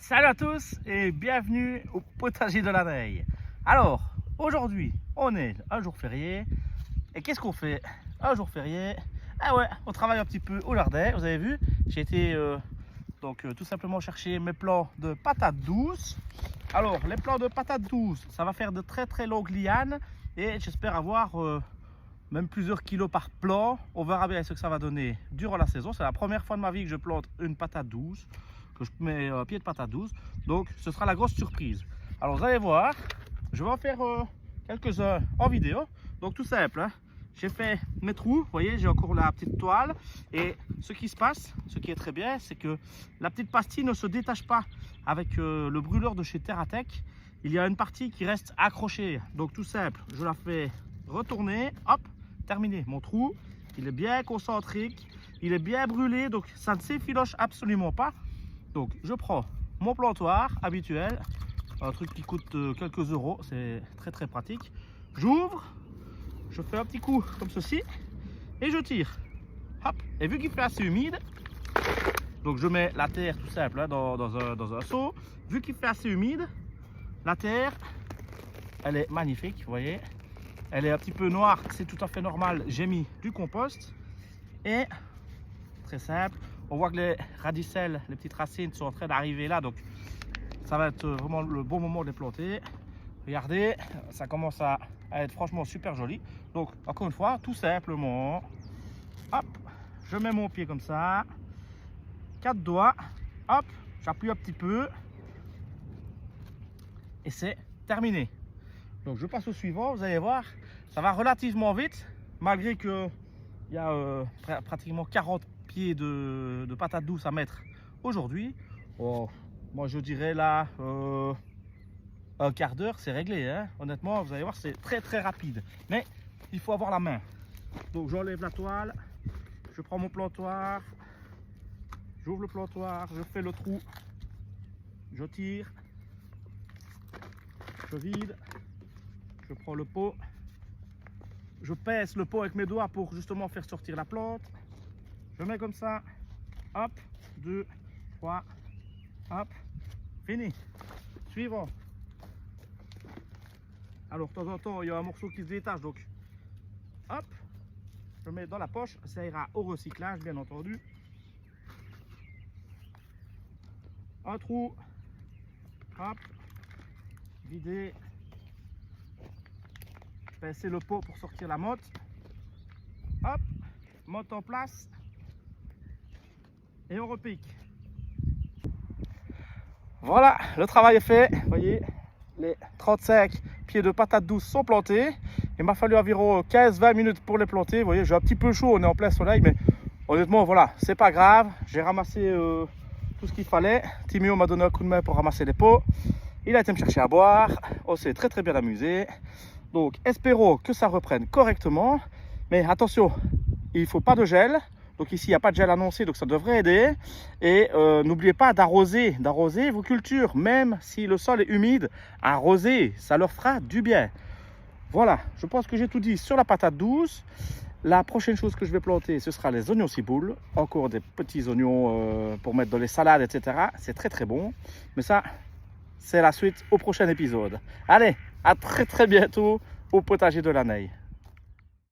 Salut à tous et bienvenue au potager de la Neille. Alors, aujourd'hui, on est un jour férié. Et qu'est-ce qu'on fait un jour férié? Ah ouais, on travaille un petit peu au jardin, vous avez vu. J'ai été tout simplement chercher mes plants de patates douces. Alors, les plants de patates douces, ça va faire de très longues lianes. Et j'espère avoir même plusieurs kilos par plant. On verra bien ce que ça va donner durant la saison. C'est la première fois de ma vie que je plante une patate douce, que je mets un pied de patate douce. Donc ce sera la grosse surprise. Alors vous allez voir, je vais en faire quelques-uns en vidéo. Donc tout simple, hein. J'ai fait mes trous, vous voyez, j'ai encore la petite toile. Et ce qui se passe, ce qui est très bien, c'est que la petite pastille ne se détache pas avec le brûleur de chez TerraTech. Il y a une partie qui reste accrochée. Donc tout simple, je la fais retourner, hop, terminé. Mon trou, il est bien concentrique, il est bien brûlé, donc ça ne s'effiloche absolument pas. Donc je prends mon plantoir habituel, un truc qui coûte quelques euros, c'est très pratique. J'ouvre, je fais un petit coup comme ceci et je tire. Hop, et vu qu'il fait assez humide, donc je mets la terre tout simple hein, dans un seau. Vu qu'il fait assez humide, la terre, elle est magnifique, vous voyez. Elle est un petit peu noire, c'est tout à fait normal. J'ai mis du compost et très simple. On voit que les radicelles, les petites racines sont en train d'arriver là, donc ça va être vraiment le bon moment de les planter. Regardez, ça commence à être franchement super joli. Donc encore une fois, tout simplement, hop, je mets mon pied comme ça, 4 doigts, hop, j'appuie un petit peu et c'est terminé. Donc je passe au suivant, vous allez voir, ça va relativement vite, malgré que il y a pratiquement 40 pieds de patates douces à mettre aujourd'hui. Oh, moi je dirais là un quart d'heure c'est réglé, hein. Honnêtement vous allez voir c'est très rapide, mais il faut avoir la main. Donc j'enlève la toile, je prends mon plantoir, j'ouvre le plantoir, je fais le trou, je tire, je vide, je prends le pot, je pèse le pot avec mes doigts pour justement faire sortir la plante. Je mets comme ça, hop, 2, 3, hop, fini. Suivant. Alors de temps en temps il y a un morceau qui se détache, donc hop, je mets dans la poche, ça ira au recyclage bien entendu. Un trou, hop, vider, pincer le pot pour sortir la motte, hop, motte en place et on repique. Voilà, le travail est fait. Vous voyez, les 35 pieds de patates douces sont plantés. Il m'a fallu environ 15-20 minutes pour les planter. Vous voyez, j'ai un petit peu chaud, on est en plein soleil, mais honnêtement, voilà, c'est pas grave. J'ai ramassé tout ce qu'il fallait. Timéo m'a donné un coup de main pour ramasser les pots. Il a été me chercher à boire. On s'est très bien amusé. Donc, espérons que ça reprenne correctement. Mais attention, il ne faut pas de gel. Donc ici, il n'y a pas de gel annoncé, donc ça devrait aider. Et n'oubliez pas d'arroser vos cultures. Même si le sol est humide, arroser, ça leur fera du bien. Voilà, je pense que j'ai tout dit sur la patate douce. La prochaine chose que je vais planter, ce sera les oignons ciboules. Encore des petits oignons pour mettre dans les salades, etc. C'est très bon. Mais ça, c'est la suite au prochain épisode. Allez, à très bientôt au potager de la Neille.